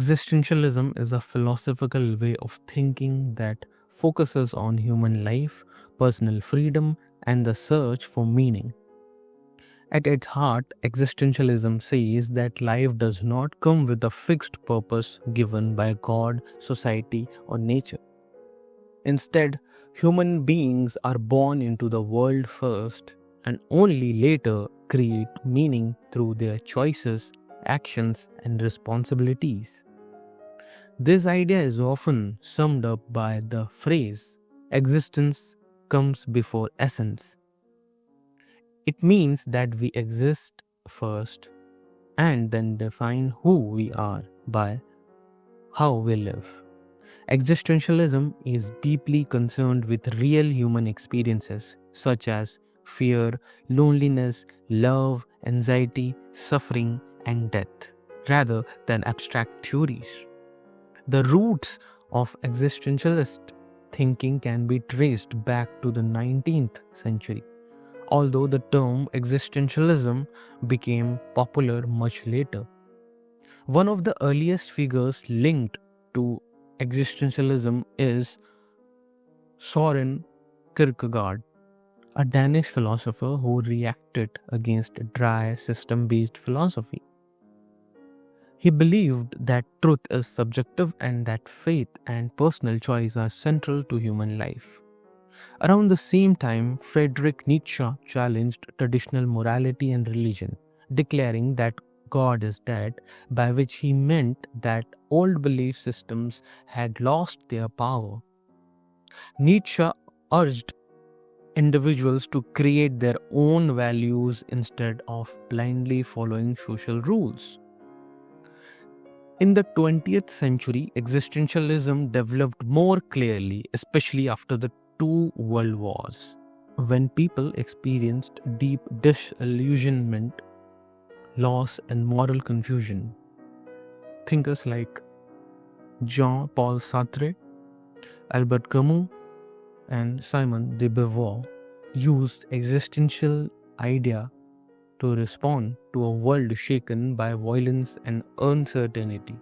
Existentialism is a philosophical way of thinking that focuses on human life, personal freedom, and the search for meaning. At its heart, existentialism says that life does not come with a fixed purpose given by God, society, or nature. Instead, human beings are born into the world first and only later create meaning through their choices, actions, and responsibilities. This idea is often summed up by the phrase, existence comes before essence. It means that we exist first and then define who we are by how we live. Existentialism is deeply concerned with real human experiences such as fear, loneliness, love, anxiety, suffering, and death, rather than abstract theories. The roots of existentialist thinking can be traced back to the 19th century, although the term existentialism became popular much later. One of the earliest figures linked to existentialism is Soren Kierkegaard, a Danish philosopher who reacted against dry system-based philosophy. He believed that truth is subjective and that faith and personal choice are central to human life. Around the same time, Friedrich Nietzsche challenged traditional morality and religion, declaring that God is dead, by which he meant that old belief systems had lost their power. Nietzsche urged individuals to create their own values instead of blindly following social rules. In the 20th century, existentialism developed more clearly, especially after the two world wars, when people experienced deep disillusionment, loss, and moral confusion. Thinkers like Jean-Paul Sartre, Albert Camus, and Simone de Beauvoir used existential idea to respond to a world shaken by violence and uncertainty.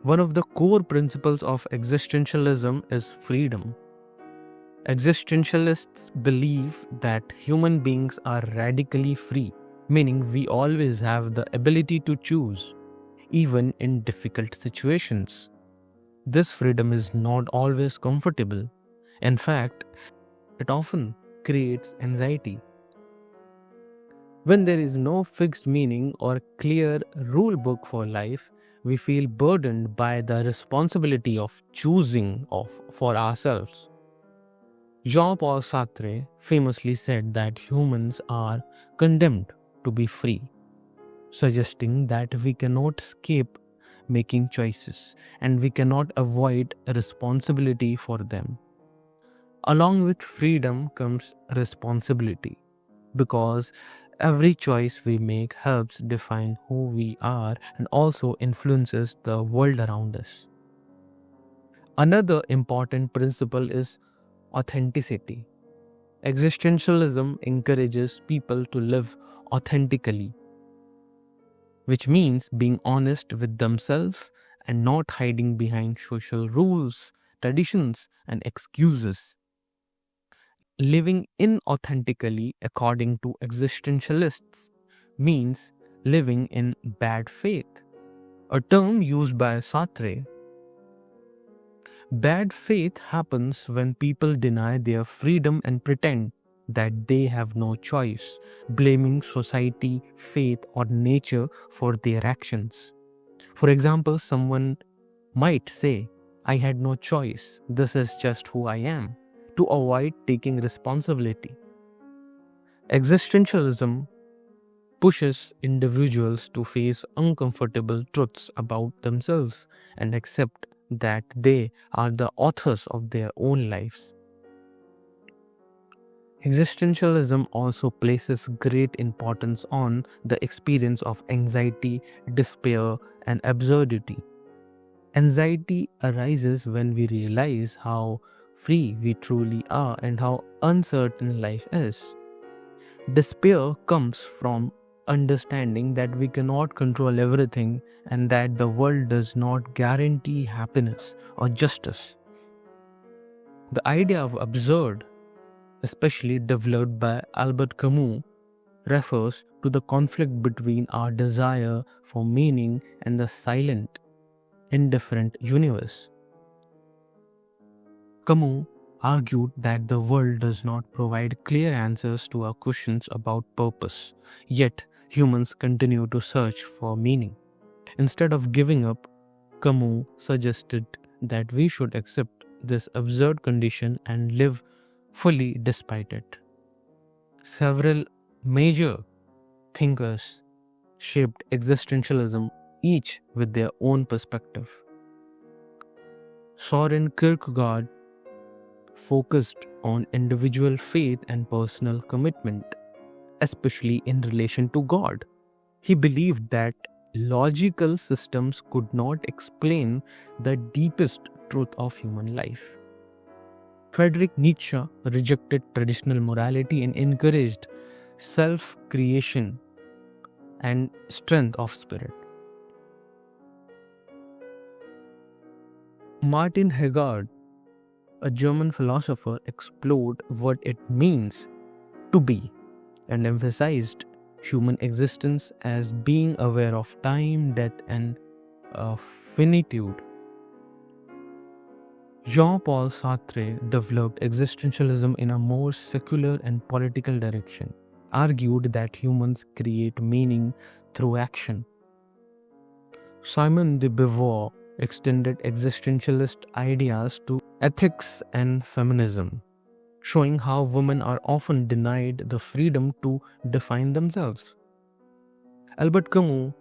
One of the core principles of existentialism is freedom. Existentialists believe that human beings are radically free, meaning we always have the ability to choose, even in difficult situations. This freedom is not always comfortable. In fact, it often creates anxiety. When there is no fixed meaning or clear rule book for life, we feel burdened by the responsibility of choosing for ourselves. Jean-Paul Sartre famously said that humans are condemned to be free, suggesting that we cannot escape making choices and we cannot avoid responsibility for them. Along with freedom comes responsibility, because every choice we make helps define who we are and also influences the world around us. Another important principle is authenticity. Existentialism encourages people to live authentically, which means being honest with themselves and not hiding behind social rules, traditions, and excuses. Living inauthentically, according to existentialists, means living in bad faith, a term used by Sartre. Bad faith happens when people deny their freedom and pretend that they have no choice, blaming society, faith, or nature for their actions. For example, someone might say, "I had no choice, this is just who I am," to avoid taking responsibility. Existentialism pushes individuals to face uncomfortable truths about themselves and accept that they are the authors of their own lives. Existentialism also places great importance on the experience of anxiety, despair, and absurdity. Anxiety arises when we realize how free we truly are and how uncertain life is. Despair comes from understanding that we cannot control everything and that the world does not guarantee happiness or justice. The idea of absurd, especially developed by Albert Camus, refers to the conflict between our desire for meaning and the silent, indifferent universe. Camus argued that the world does not provide clear answers to our questions about purpose, yet humans continue to search for meaning. Instead of giving up, Camus suggested that we should accept this absurd condition and live fully despite it. Several major thinkers shaped existentialism, each with their own perspective. Soren Kierkegaard focused on individual faith and personal commitment, especially in relation to God. He believed that logical systems could not explain the deepest truth of human life. Friedrich Nietzsche rejected traditional morality and encouraged self-creation and strength of spirit. Martin Heidegger, a German philosopher, explored what it means to be and emphasized human existence as being aware of time, death, and finitude. Jean-Paul Sartre developed existentialism in a more secular and political direction, argued that humans create meaning through action. Simone de Beauvoir extended existentialist ideas to ethics and feminism, showing how women are often denied the freedom to define themselves. Albert Camus,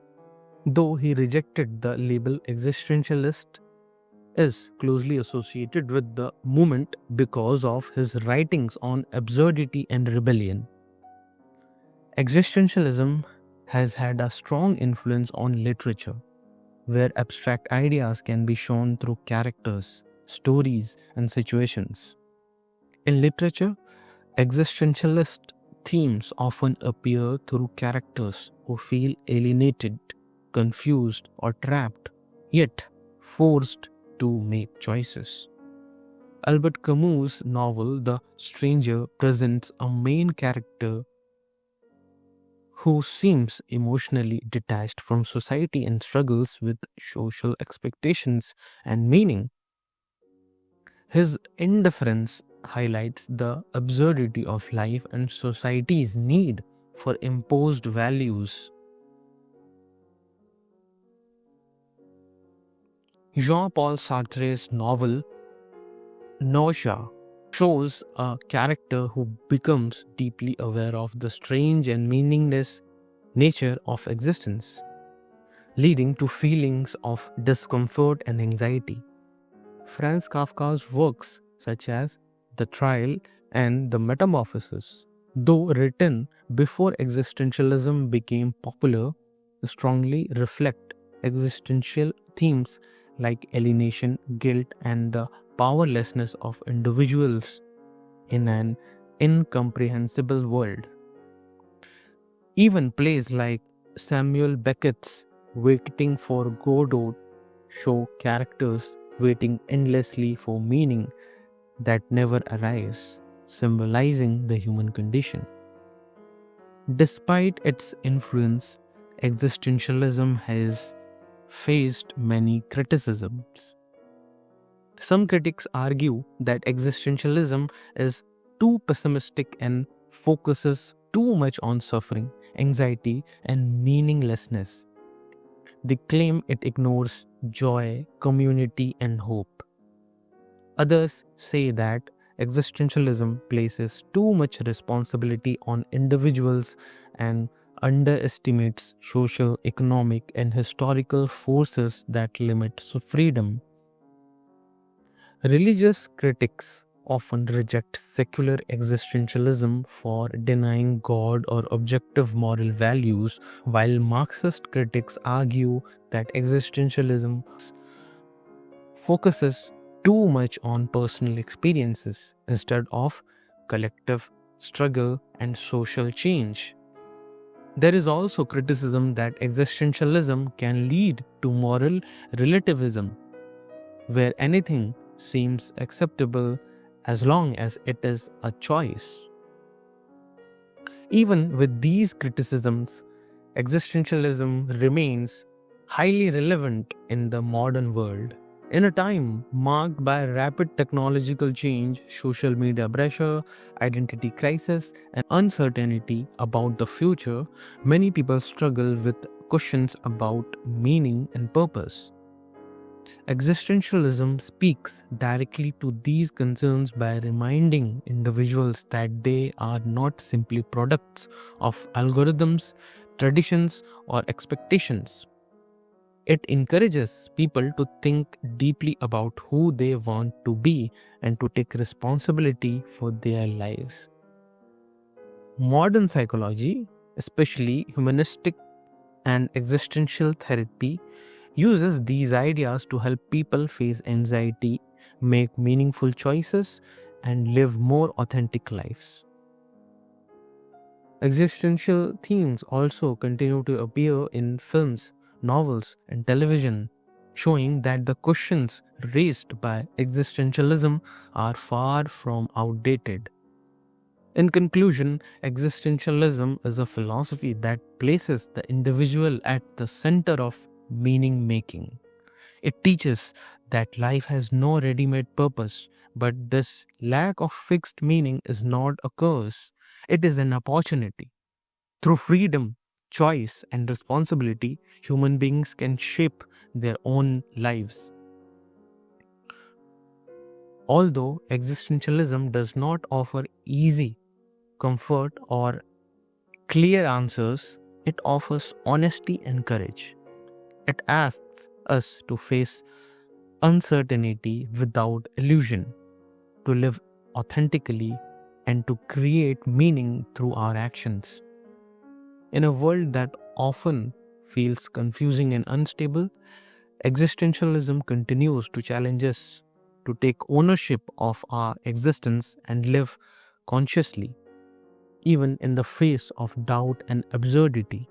though he rejected the label existentialist, is closely associated with the movement because of his writings on absurdity and rebellion. Existentialism has had a strong influence on literature, where abstract ideas can be shown through characters, stories, and situations. In literature, existentialist themes often appear through characters who feel alienated, confused, or trapped, yet forced to make choices. Albert Camus' novel The Stranger presents a main character who seems emotionally detached from society and struggles with social expectations and meaning. His indifference highlights the absurdity of life and society's need for imposed values. Jean-Paul Sartre's novel Nausea shows a character who becomes deeply aware of the strange and meaningless nature of existence, leading to feelings of discomfort and anxiety. Franz Kafka's works, such as The Trial and The Metamorphosis, though written before existentialism became popular, strongly reflect existential themes like alienation, guilt, and the powerlessness of individuals in an incomprehensible world. Even plays like Samuel Beckett's Waiting for Godot show characters waiting endlessly for meaning that never arrives, symbolizing the human condition. Despite its influence, existentialism has faced many criticisms. Some critics argue that existentialism is too pessimistic and focuses too much on suffering, anxiety, and meaninglessness. They claim it ignores joy, community, and hope. Others say that existentialism places too much responsibility on individuals and underestimates social, economic, and historical forces that limit freedom. Religious critics often reject secular existentialism for denying God or objective moral values, while Marxist critics argue that existentialism focuses too much on personal experiences instead of collective struggle and social change. There is also criticism that existentialism can lead to moral relativism, where anything seems acceptable as long as it is a choice. Even with these criticisms, existentialism remains highly relevant in the modern world. In a time marked by rapid technological change, social media pressure, identity crisis, and uncertainty about the future, many people struggle with questions about meaning and purpose. Existentialism speaks directly to these concerns by reminding individuals that they are not simply products of algorithms, traditions, or expectations. It encourages people to think deeply about who they want to be and to take responsibility for their lives. Modern psychology, especially humanistic and existential therapy, uses these ideas to help people face anxiety, make meaningful choices, and live more authentic lives. Existential themes also continue to appear in films, novels, and television, showing that the questions raised by existentialism are far from outdated. In conclusion, existentialism is a philosophy that places the individual at the center of meaning making. It teaches that life has no ready made purpose, but this lack of fixed meaning is not a curse, it is an opportunity. Through freedom, choice, and responsibility, human beings can shape their own lives. Although existentialism does not offer easy comfort or clear answers, it offers honesty and courage. It asks us to face uncertainty without illusion, to live authentically, and to create meaning through our actions. In a world that often feels confusing and unstable, existentialism continues to challenge us to take ownership of our existence and live consciously, even in the face of doubt and absurdity.